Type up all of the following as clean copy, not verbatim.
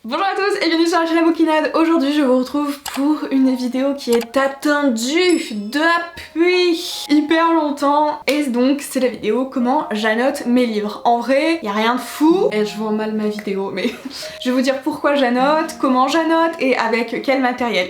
Bonjour à tous et bienvenue sur la chaîne Abokinade. Aujourd'hui je vous retrouve pour une vidéo qui est attendue depuis hyper longtemps. Et donc c'est la vidéo comment j'annote mes livres. En vrai, y a rien de fou. Et je vends mal ma vidéo mais je vais vous dire pourquoi j'annote, comment j'annote et avec quel matériel.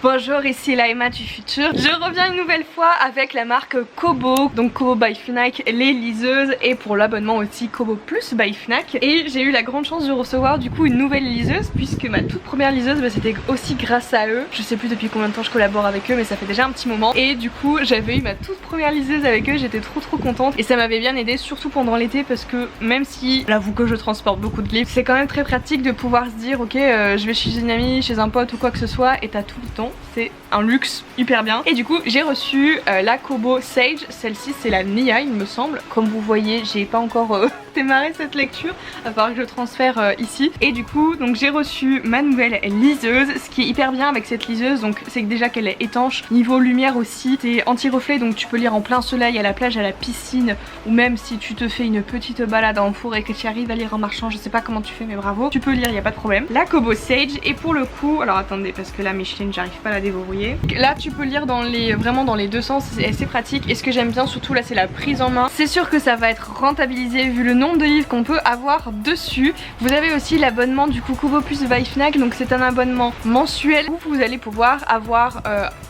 Bonjour, ici la Emma du futur. Je reviens une nouvelle fois avec la marque Kobo, donc Kobo by Fnac, les liseuses, et pour l'abonnement aussi Kobo Plus by Fnac. Et j'ai eu la grande chance de recevoir du coup une nouvelle liseuse, puisque ma toute première liseuse c'était aussi grâce à eux. Je sais plus depuis combien de temps je collabore avec eux, mais ça fait déjà un petit moment. Et du coup j'avais eu ma toute première liseuse avec eux, j'étais trop contente et ça m'avait bien aidé, surtout pendant l'été, parce que même si j'avoue que je transporte beaucoup de livres, c'est quand même très pratique de pouvoir se dire ok je vais chez une amie, chez un pote ou quoi que ce soit, et t'as tout le temps. C'est un luxe hyper bien. Et du coup j'ai reçu la Kobo Sage, celle-ci c'est la Nia il me semble. Comme vous voyez j'ai pas encore démarré cette lecture, à part que je le transfère ici. Et du coup donc j'ai reçu ma nouvelle liseuse. Ce qui est hyper bien avec cette liseuse, donc c'est que déjà qu'elle est étanche, niveau lumière aussi, c'est anti-reflet, donc tu peux lire en plein soleil, à la plage, à la piscine, ou même si tu te fais une petite balade en four et que tu arrives à lire en marchant, je sais pas comment tu fais mais bravo, tu peux lire, y a pas de problème. La Kobo Sage, et pour le coup, alors attendez parce que là Micheline j'arrive pas à la déverrouiller. Là tu peux lire dans les, vraiment dans les deux sens, c'est assez pratique. Et ce que j'aime bien surtout là c'est la prise en main. C'est sûr que ça va être rentabilisé vu le nombre de livres qu'on peut avoir dessus. Vous avez aussi l'abonnement du coup Kobo Plus by Fnac, donc c'est un abonnement mensuel où vous allez pouvoir avoir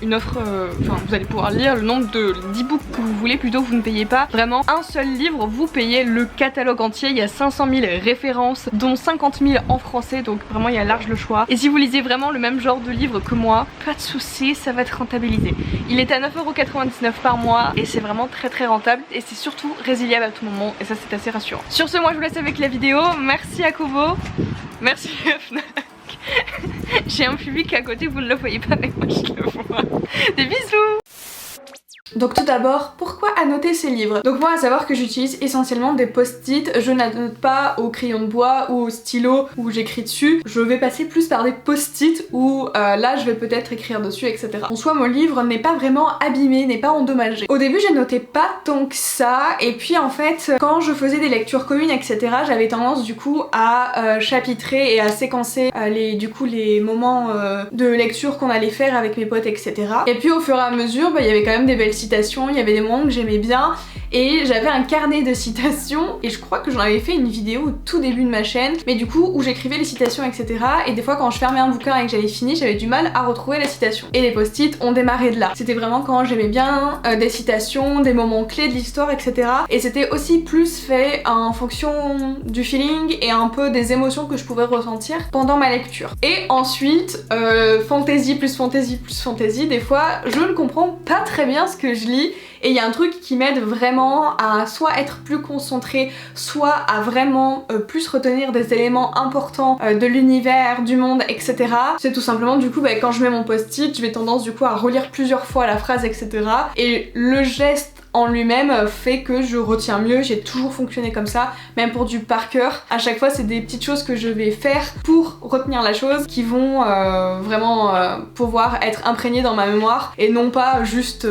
une offre, enfin vous allez pouvoir lire le nombre d'e-books que vous voulez, plutôt vous ne payez pas vraiment un seul livre, vous payez le catalogue entier. Il y a 500 000 références dont 50 000 en français, donc vraiment il y a large le choix. Et si vous lisez vraiment le même genre de livre que moi, pas de soucis, ça va être rentabilisé. Il est à 9,99€ par mois et c'est vraiment très rentable, et c'est surtout résiliable à tout moment, et ça c'est assez rassurant. Sur ce, moi je vous laisse avec la vidéo. Merci à Kobo, merci à Fnac. J'ai un public à côté, vous ne le voyez pas mais moi je le vois. Des bisous. Donc tout d'abord, pourquoi annoter ces livres? Donc moi à savoir que j'utilise essentiellement des post-it, je n'annote pas au crayon de bois ou au stylo où j'écris dessus, je vais passer plus par des post-it où là je vais peut-être écrire dessus, etc. En soi mon livre n'est pas vraiment abîmé, n'est pas endommagé. Au début je notais pas tant que ça, et puis en fait quand je faisais des lectures communes etc, j'avais tendance du coup à chapitrer et à séquencer les moments de lecture qu'on allait faire avec mes potes, etc. Et puis au fur et à mesure il y avait quand même des belles citations, il y avait des moments que j'aimais bien, et j'avais un carnet de citations, et je crois que j'en avais fait une vidéo au tout début de ma chaîne, mais du coup où j'écrivais les citations etc, et des fois quand je fermais un bouquin et que j'avais fini, j'avais du mal à retrouver la citation. Et les post-it ont démarré de là. C'était vraiment quand j'aimais bien des citations, des moments clés de l'histoire, etc. Et c'était aussi plus fait en fonction du feeling et un peu des émotions que je pouvais ressentir pendant ma lecture. Et ensuite, fantasy plus fantasy plus fantasy, des fois je ne comprends pas très bien ce que je lis, et il y a un truc qui m'aide vraiment à soit être plus concentrée, soit à vraiment plus retenir des éléments importants de l'univers, du monde, etc. C'est tout simplement du coup quand je mets mon post-it, je vais tendance du coup à relire plusieurs fois la phrase, etc. Et le geste en lui-même fait que je retiens mieux. J'ai toujours fonctionné comme ça, même pour du par cœur. À chaque fois c'est des petites choses que je vais faire pour retenir la chose qui vont vraiment pouvoir être imprégnées dans ma mémoire, et non pas juste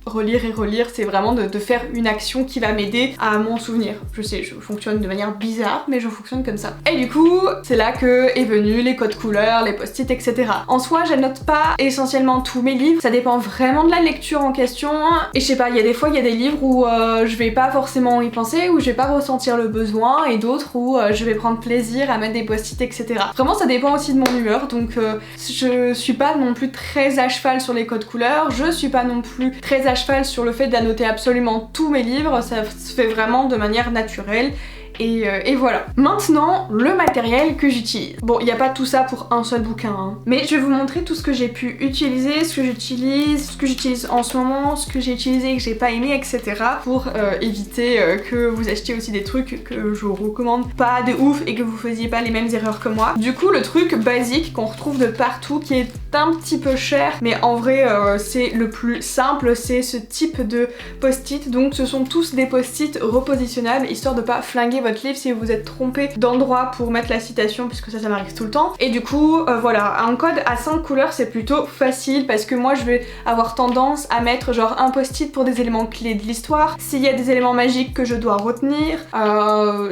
relire et relire. C'est vraiment de faire une action qui va m'aider à m'en souvenir. Je sais, je fonctionne de manière bizarre mais je fonctionne comme ça. Et du coup c'est là que est venu les codes couleurs, les post-it, etc. En soi j'annote pas essentiellement tous mes livres, ça dépend vraiment de la lecture en question. Et je sais pas, il y a des fois il y a des livres où je vais pas forcément y penser, où je vais pas ressentir le besoin, et d'autres où je vais prendre plaisir à mettre des post-it, etc. Vraiment ça dépend aussi de mon humeur, donc je suis pas non plus très à cheval sur les codes couleurs, je suis pas non plus très à cheval sur le fait d'annoter absolument tous mes livres, ça se fait vraiment de manière naturelle. Et voilà. Maintenant, le matériel que j'utilise. Bon, il n'y a pas tout ça pour un seul bouquin, hein. Mais je vais vous montrer tout ce que j'ai pu utiliser, ce que j'utilise en ce moment, ce que j'ai utilisé et que j'ai pas aimé, etc. Pour éviter que vous achetiez aussi des trucs que je vous recommande pas de ouf et que vous faisiez pas les mêmes erreurs que moi. Du coup, le truc basique qu'on retrouve de partout, qui est un petit peu cher, mais en vrai c'est le plus simple, c'est ce type de post-it. Donc ce sont tous des post-it repositionnables, histoire de pas flinguer votre livre si vous vous êtes trompé d'endroit pour mettre la citation, puisque ça m'arrive tout le temps. Et du coup voilà, un code à 5 couleurs c'est plutôt facile, parce que moi je vais avoir tendance à mettre genre un post-it pour des éléments clés de l'histoire, s'il y a des éléments magiques que je dois retenir,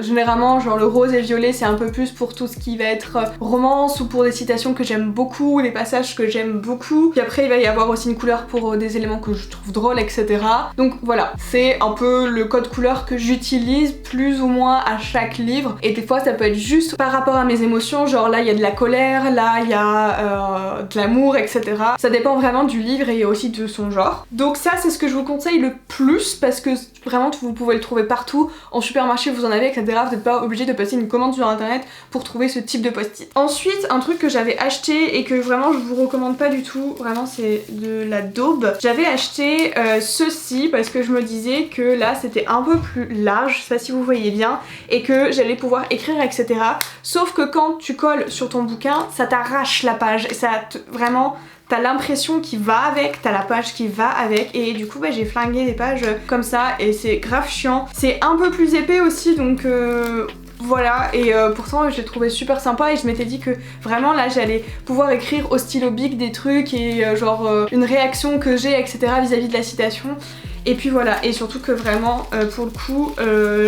généralement genre le rose et violet c'est un peu plus pour tout ce qui va être romance ou pour des citations que j'aime beaucoup, des passages que j'aime beaucoup. Puis après il va y avoir aussi une couleur pour des éléments que je trouve drôles, etc. Donc voilà, c'est un peu le code couleur que j'utilise plus ou moins à chaque livre. Et des fois ça peut être juste par rapport à mes émotions, genre là il y a de la colère, là il y a de l'amour, etc. Ça dépend vraiment du livre et aussi de son genre. Donc ça c'est ce que je vous conseille le plus, parce que vraiment vous pouvez le trouver partout, en supermarché vous en avez, etc. Vous n'êtes pas obligé de passer une commande sur internet pour trouver ce type de post-it. Ensuite, un truc que j'avais acheté et que vraiment je vous recommande pas du tout, vraiment c'est de la daube. J'avais acheté ceci parce que je me disais que là c'était un peu plus large, je sais pas si vous voyez bien, et que j'allais pouvoir écrire, etc. Sauf que quand tu colles sur ton bouquin, ça t'arrache la page et ça vraiment... T'as l'impression qui va avec, t'as la page qui va avec, et du coup bah, j'ai flingué des pages comme ça et c'est grave chiant. C'est un peu plus épais aussi, donc voilà, et pourtant je l'ai trouvé super sympa et je m'étais dit que vraiment là j'allais pouvoir écrire au stylo bic des trucs et genre une réaction que j'ai, etc. vis-à-vis de la citation. Et puis voilà, et surtout que vraiment pour le coup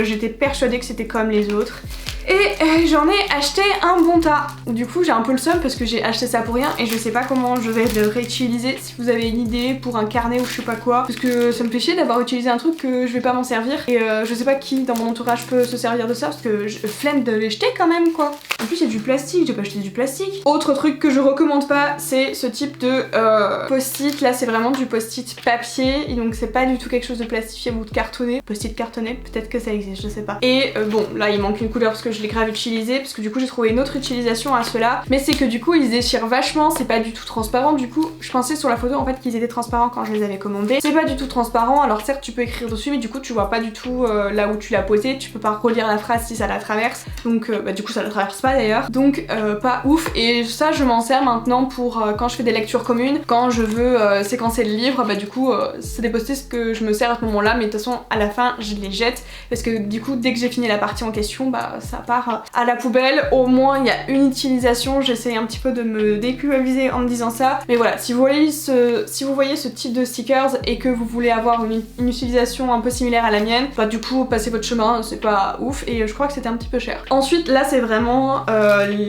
j'étais persuadée que c'était comme les autres. Et j'en ai acheté un bon tas. Du coup j'ai un peu le seum parce que j'ai acheté ça pour rien et je sais pas comment je vais le réutiliser. Si vous avez une idée pour un carnet ou je sais pas quoi, parce que ça me fait chier d'avoir utilisé un truc que je vais pas m'en servir. Et je sais pas qui dans mon entourage peut se servir de ça, parce que je flemme de les jeter quand même quoi. En plus il y a du plastique, j'ai pas acheté du plastique. Autre truc que je recommande pas, c'est ce type de post-it. Là c'est vraiment du post-it papier, et donc c'est pas du tout quelque chose de plastifié ou de cartonné. Post-it cartonné, peut-être que ça existe, je sais pas. Et bon là il manque une couleur parce que je l'ai grave utilisé, parce que du coup j'ai trouvé une autre utilisation à ceux-là, mais c'est que du coup ils se déchirent vachement, c'est pas du tout transparent. Du coup je pensais sur la photo en fait qu'ils étaient transparents quand je les avais commandés. C'est pas du tout transparent, alors certes tu peux écrire dessus mais du coup tu vois pas du tout là où tu l'as posé, tu peux pas relire la phrase si ça la traverse, donc bah du coup ça la traverse pas d'ailleurs, donc pas ouf. Et ça je m'en sers maintenant pour quand je fais des lectures communes, quand je veux séquencer le livre, bah du coup c'est des post-it que je me sers à ce moment là, mais de toute façon à la fin je les jette, parce que du coup dès que j'ai fini la partie en question, bah ça part à la poubelle. Au moins il y a une utilisation, j'essaie un petit peu de me déculpabiliser en me disant ça, mais voilà, si vous voyez ce type de stickers et que vous voulez avoir une utilisation un peu similaire à la mienne, bah du coup passez votre chemin, c'est pas ouf, et je crois que c'était un petit peu cher. Ensuite là c'est vraiment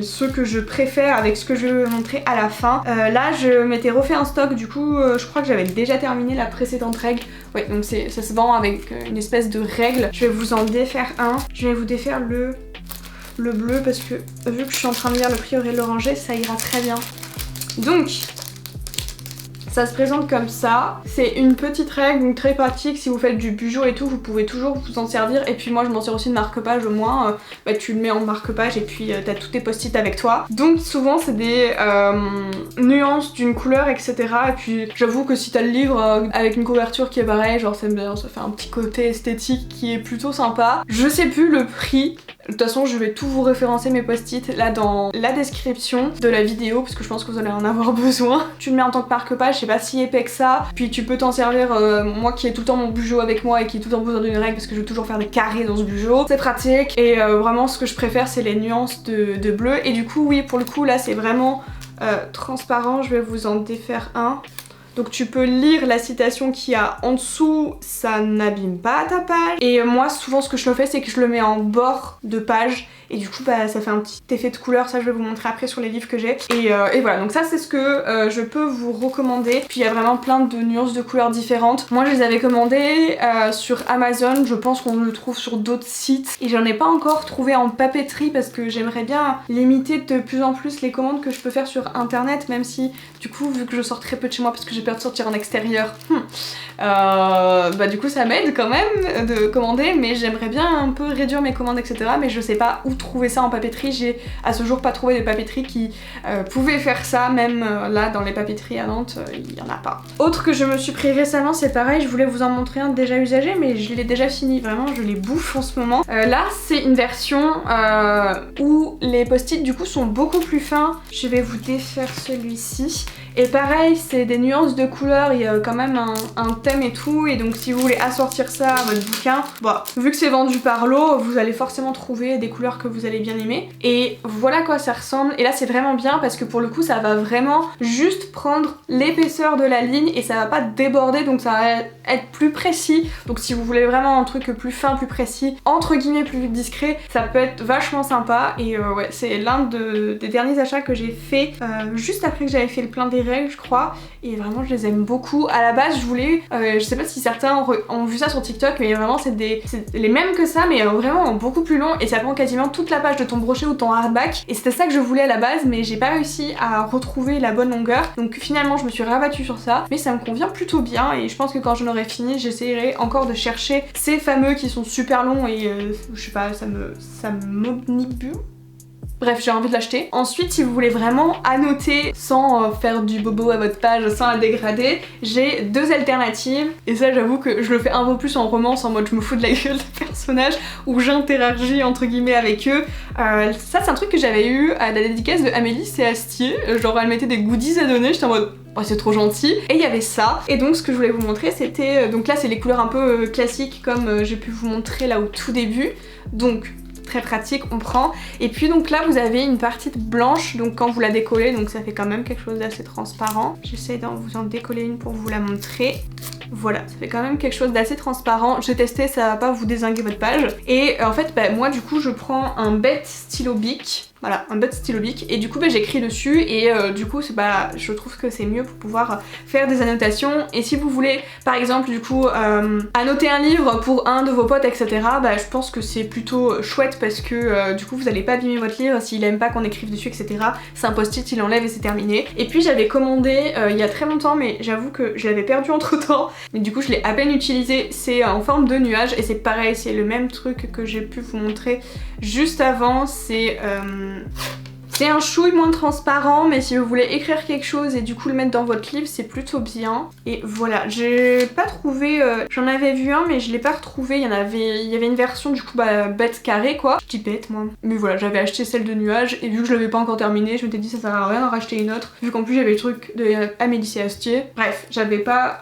ceux que je préfère avec ce que je vais vous montrer à la fin. Là je m'étais refait un stock, du coup je crois que j'avais déjà terminé la précédente règle. Ouais, donc ça se vend avec une espèce de règle. Je vais vous en défaire un, je vais vous défaire le bleu parce que vu que je suis en train de lire le prieuré de l'oranger, ça ira très bien. Donc ça se présente comme ça, c'est une petite règle, donc très pratique si vous faites du bujo et tout, vous pouvez toujours vous en servir. Et puis moi je m'en sers aussi de marque-page, au moins bah, tu le mets en marque-page et puis t'as tous tes post-it avec toi. Donc souvent c'est des nuances d'une couleur, etc. Et puis j'avoue que si t'as le livre avec une couverture qui est pareille, genre c'est bien, ça fait un petit côté esthétique qui est plutôt sympa. Je sais plus le prix. De toute façon je vais tout vous référencer mes post-it là dans la description de la vidéo, parce que je pense que vous allez en avoir besoin. Tu le mets en tant que marque-page, c'est pas si épais que ça, puis tu peux t'en servir, moi qui ai tout le temps mon bujo avec moi et qui ai tout le temps besoin d'une règle parce que je veux toujours faire des carrés dans ce bujo, c'est pratique. Et vraiment ce que je préfère c'est les nuances de bleu, et du coup oui pour le coup là c'est vraiment transparent. Je vais vous en défaire un. Donc tu peux lire la citation qu'il y a en dessous, ça n'abîme pas ta page. Et moi souvent ce que je le fais c'est que je le mets en bord de page, et du coup bah ça fait un petit effet de couleur. Ça je vais vous montrer après sur les livres que j'ai. Et voilà, donc ça c'est ce que je peux vous recommander. Puis il y a vraiment plein de nuances de couleurs différentes. Moi je les avais commandés sur Amazon, je pense qu'on le trouve sur d'autres sites, et j'en ai pas encore trouvé en papeterie parce que j'aimerais bien limiter de plus en plus les commandes que je peux faire sur internet, même si du coup vu que je sors très peu de chez moi parce que j'ai peur de sortir en extérieur, bah du coup ça m'aide quand même de commander, mais j'aimerais bien un peu réduire mes commandes, etc. Mais je sais pas où trouver ça en papeterie. J'ai à ce jour pas trouvé de papeterie qui pouvait faire ça, même là dans les papeteries à Nantes il y en a pas. Autre que je me suis pris récemment, c'est pareil, je voulais vous en montrer un déjà usagé mais je l'ai déjà fini, vraiment je les bouffe en ce moment. Là c'est une version où les post-it du coup sont beaucoup plus fins. Je vais vous défaire celui-ci. Et pareil, c'est des nuances de couleurs, il y a quand même un thème et tout, et donc si vous voulez assortir ça à votre bouquin, bah, vu que c'est vendu par lot, vous allez forcément trouver des couleurs que vous allez bien aimer. Et voilà à quoi ça ressemble, et là c'est vraiment bien parce que pour le coup ça va vraiment juste prendre l'épaisseur de la ligne et ça va pas déborder, donc ça va être plus précis. Donc si vous voulez vraiment un truc plus fin, plus précis, entre guillemets plus discret, ça peut être vachement sympa. Et ouais, c'est l'un des derniers achats que j'ai fait juste après que j'avais fait le plein des règles, je crois, et vraiment je les aime beaucoup. À la base je voulais, je sais pas si certains ont vu ça sur TikTok, mais vraiment c'est les mêmes que ça, mais vraiment beaucoup plus long, et ça prend quasiment toute la page de ton brochet ou ton hardback, et c'était ça que je voulais à la base, mais j'ai pas réussi à retrouver la bonne longueur, donc finalement je me suis rabattue sur ça, mais ça me convient plutôt bien, et je pense que quand j'en aurai fini, j'essaierai encore de chercher ces fameux qui sont super longs, et je sais pas, ça m'obnibule. Bref, j'ai envie de l'acheter. Ensuite, si vous voulez vraiment annoter sans faire du bobo à votre page, sans la dégrader, j'ai deux alternatives. Et ça, j'avoue que je le fais un peu plus en romance, en mode je me fous de la gueule des personnages, où j'interagis entre guillemets avec eux. Ça, c'est un truc que j'avais eu à la dédicace de Amélie C. Astier. Genre, elle mettait des goodies à donner, j'étais en mode... Oh, c'est trop gentil. Et il y avait ça. Et donc ce que je voulais vous montrer, c'était... donc là, c'est les couleurs un peu classiques comme j'ai pu vous montrer là au tout début. Donc... très pratique, on prend. Et puis donc là vous avez une partie blanche, donc quand vous la décollez, donc ça fait quand même quelque chose d'assez transparent. J'essaie de vous en décoller une pour vous la montrer. Voilà, ça fait quand même quelque chose d'assez transparent. J'ai testé, ça va pas vous dézinguer votre page. Et en fait, bah, moi du coup je prends un bête stylo bic. Voilà, un bête stylo bic, et du coup bah, j'écris dessus, et du coup je trouve que c'est mieux pour pouvoir faire des annotations. Et si vous voulez par exemple du coup annoter un livre pour un de vos potes, etc., bah je pense que c'est plutôt chouette parce que du coup vous allez pas abîmer votre livre s'il aime pas qu'on écrive dessus, etc. C'est un post-it, il enlève et c'est terminé. Et puis j'avais commandé il y a très longtemps, mais j'avoue que je l'avais perdu entre temps, mais du coup je l'ai à peine utilisé. C'est en forme de nuage, et c'est pareil, c'est le même truc que j'ai pu vous montrer juste avant. C'est un chouille moins transparent, mais si vous voulez écrire quelque chose et du coup le mettre dans votre livre, c'est plutôt bien. Et voilà, j'ai pas trouvé... j'en avais vu un, mais je l'ai pas retrouvé. Il y avait une version du coup bête carré quoi. Je dis bête moi. Mais voilà, j'avais acheté celle de nuage, et vu que je l'avais pas encore terminée, je m'étais dit ça sert à rien d'en racheter une autre. Vu qu'en plus j'avais le truc de Amélie C. Astier. Bref, j'avais pas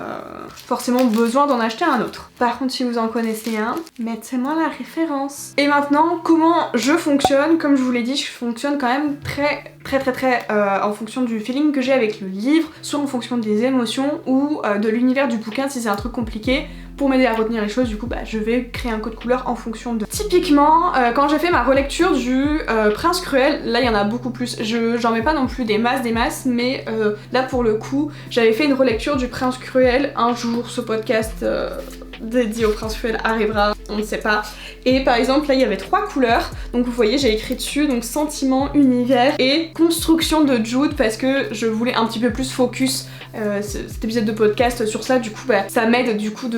forcément besoin d'en acheter un autre. Par contre, si vous en connaissez un, mettez-moi la référence. Et maintenant, comment je fonctionne? Comme je vous l'ai dit, je fonctionne quand même très en fonction du feeling que j'ai avec le livre, soit en fonction des émotions ou de l'univers du bouquin si c'est un truc compliqué. Pour m'aider à retenir les choses, du coup bah, je vais créer un code couleur en fonction de... Typiquement, quand j'ai fait ma relecture du Prince Cruel, là il y en a beaucoup plus, j'en mets pas non plus des masses, mais là pour le coup, j'avais fait une relecture du Prince Cruel. Un jour ce podcast dédié au Prince Cruel arrivera, on ne sait pas. Et par exemple là il y avait 3 couleurs, donc vous voyez j'ai écrit dessus donc sentiment, univers et construction de Jude, parce que je voulais un petit peu plus focus cet épisode de podcast sur ça. Du coup bah, ça m'aide du coup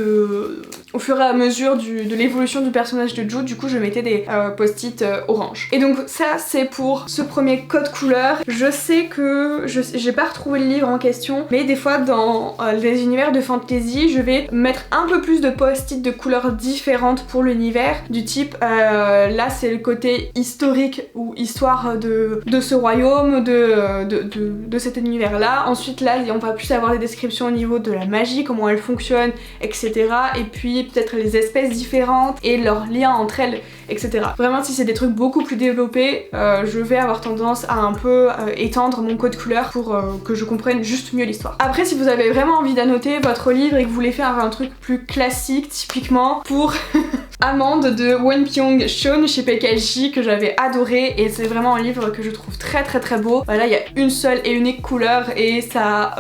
au fur et à mesure de l'évolution du personnage de Jude. Du coup je mettais des post-it orange. Et donc ça c'est pour ce premier code couleur. Je sais que j'ai pas retrouvé le livre en question, mais des fois dans les univers de fantasy je vais mettre un peu plus de post-it de couleurs différentes pour l'univers, du type là c'est le côté historique ou histoire de ce royaume, de cet univers là. Ensuite là on va plus avoir des descriptions au niveau de la magie, comment elle fonctionne, etc. Et puis peut-être les espèces différentes et leurs liens entre elles, etc. Vraiment si c'est des trucs beaucoup plus développés, je vais avoir tendance à un peu étendre mon code couleur pour que je comprenne juste mieux l'histoire. Après si vous avez vraiment envie d'annoter votre livre et que vous voulez faire un truc plus classique, typiquement pour Amande de Won Pyong Sean chez PKJ, que j'avais adoré, et c'est vraiment un livre que je trouve très beau. Là il y a une seule et unique couleur et ça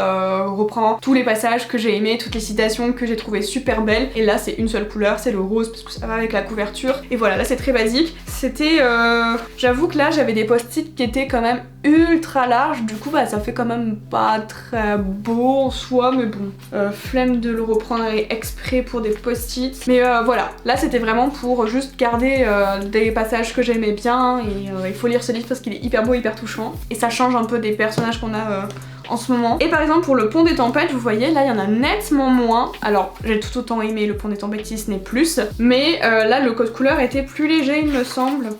reprend tous les passages que j'ai aimés, toutes les citations que j'ai trouvées super belles, et là c'est une seule couleur, c'est le rose parce que ça va avec la couverture. Et voilà, là c'est très basique. C'était j'avoue que là j'avais des post-it qui étaient quand même ultra larges, du coup bah ça fait quand même pas très beau en soi, mais bon, flemme de le reprendre exprès pour des post-it. Mais voilà, là c'était vraiment pour juste garder des passages que j'aimais bien, et il faut lire ce livre parce qu'il est hyper beau, hyper touchant, et ça change un peu des personnages qu'on a en ce moment. Et par exemple pour le Pont des Tempêtes, vous voyez là il y en a nettement moins. Alors j'ai tout autant aimé le Pont des Tempêtes si ce n'est plus, mais là le code couleur était plus léger il me semble.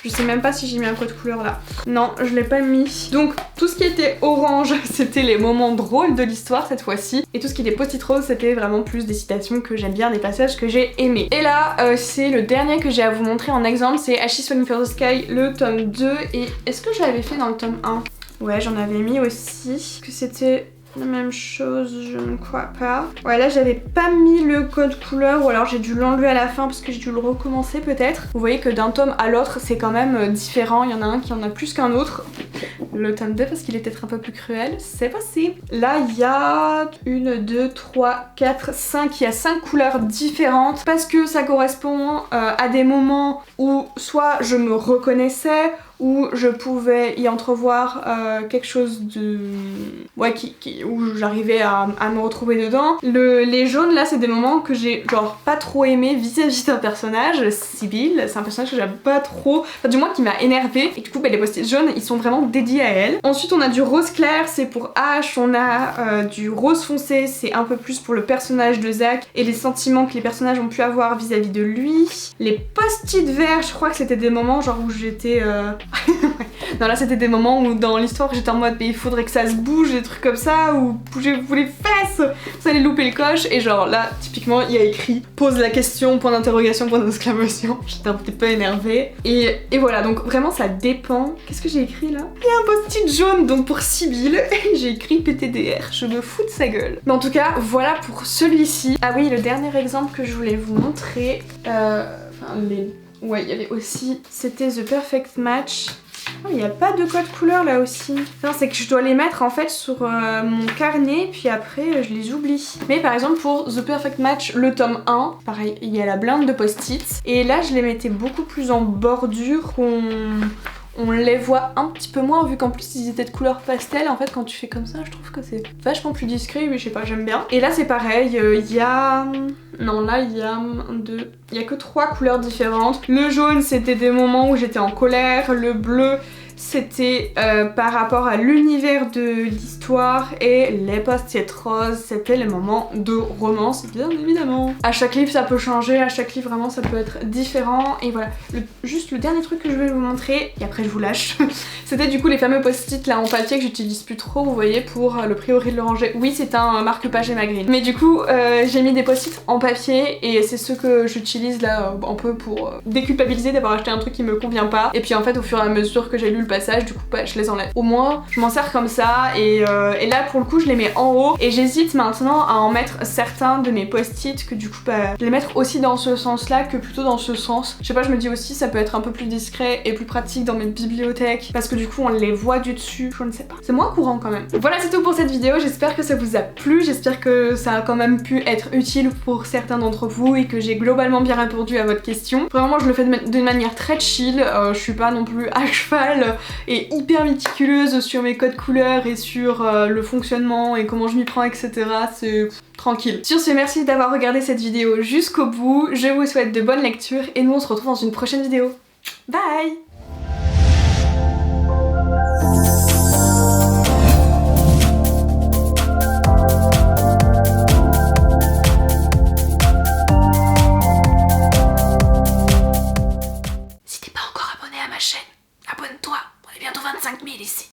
Je sais même pas si j'ai mis un code couleur là. Non, je l'ai pas mis. Donc tout ce qui était orange, c'était les moments drôles de l'histoire cette fois-ci. Et tout ce qui était post-it rose, c'était vraiment plus des citations que j'aime bien, des passages que j'ai aimés. Et là, c'est le dernier que j'ai à vous montrer en exemple, c'est Ashes Falling for the Sky, le tome 2. Et est-ce que je l'avais fait dans le tome 1? Ouais, j'en avais mis aussi. Que c'était la même chose, je ne crois pas. Ouais, là j'avais pas mis le code couleur, ou alors j'ai dû l'enlever à la fin parce que j'ai dû le recommencer peut-être. Vous voyez que d'un tome à l'autre c'est quand même différent, il y en a un qui en a plus qu'un autre. Le tome 2 parce qu'il est peut-être un peu plus cruel, c'est possible. Là il y a 1, 2, 3, 4, 5, il y a 5 couleurs différentes parce que ça correspond à des moments où soit je me reconnaissais, où je pouvais y entrevoir quelque chose de... ouais, où j'arrivais à me retrouver dedans. Les jaunes là, c'est des moments que j'ai genre pas trop aimé vis-à-vis d'un personnage, Sibyl. C'est un personnage que j'aime pas trop, enfin du moins qui m'a énervée. Et du coup bah, les post-it jaunes, ils sont vraiment dédiés à elle. Ensuite on a du rose clair, c'est pour Ash. On a du rose foncé, c'est un peu plus pour le personnage de Zach et les sentiments que les personnages ont pu avoir vis-à-vis de lui. Les post-it verts, je crois que c'était des moments genre où j'étais... Non là c'était des moments où dans l'histoire j'étais en mode mais il faudrait que ça se bouge, des trucs comme ça, ou bougez-vous les fesses, vous allez louper le coche. Et genre là typiquement il y a écrit pose la question, point d'interrogation, point d'exclamation. J'étais un petit peu énervée et voilà, donc vraiment ça dépend. Qu'est-ce que j'ai écrit là? Il y a un post-it jaune donc pour Sibyl et j'ai écrit PTDR, je me fous de sa gueule. Mais en tout cas voilà pour celui-ci. Ah oui, le dernier exemple que je voulais vous montrer, ouais, il y avait aussi, c'était The Perfect Match. Oh, il n'y a pas de code couleur là aussi. Non, c'est que je dois les mettre en fait sur mon carnet, puis après je les oublie. Mais par exemple pour The Perfect Match, le tome 1, pareil, il y a la blinde de post-it. Et là je les mettais beaucoup plus en bordure, on les voit un petit peu moins vu qu'en plus ils étaient de couleur pastel. En fait quand tu fais comme ça je trouve que c'est vachement plus discret, mais je sais pas, j'aime bien. Et là c'est pareil, il y a... non là il y a 1, 2... il y a que 3 couleurs différentes. Le jaune c'était des moments où j'étais en colère, le bleu c'était par rapport à l'univers de l'histoire, et les post-it roses c'était les moments de romance bien évidemment. À chaque livre ça peut changer, à chaque livre vraiment ça peut être différent. Et voilà, juste le dernier truc que je vais vous montrer et après je vous lâche c'était du coup les fameux post-it là en papier que j'utilise plus trop, vous voyez, pour le Priori de l'Oranger. Oui c'est un marque-page Emma-Green, mais du coup j'ai mis des post-it en papier et c'est ceux que j'utilise là un peu pour déculpabiliser d'avoir acheté un truc qui me convient pas. Et puis en fait au fur et à mesure que j'ai lu le passage, du coup bah, je les enlève. Au moins je m'en sers comme ça et là pour le coup je les mets en haut, et j'hésite maintenant à en mettre certains de mes post-it que du coup bah, les mettre aussi dans ce sens là que plutôt dans ce sens. Je sais pas, je me dis aussi ça peut être un peu plus discret et plus pratique dans mes bibliothèques parce que du coup on les voit du dessus, je ne sais pas. C'est moins courant quand même. Voilà, c'est tout pour cette vidéo, j'espère que ça vous a plu, j'espère que ça a quand même pu être utile pour certains d'entre vous et que j'ai globalement bien répondu à votre question. Vraiment moi je le fais d'une manière très chill, je suis pas non plus à cheval et hyper méticuleuse sur mes codes couleurs et sur le fonctionnement et comment je m'y prends, etc. C'est tranquille. Sur ce, merci d'avoir regardé cette vidéo jusqu'au bout, je vous souhaite de bonnes lectures et nous on se retrouve dans une prochaine vidéo. Bye!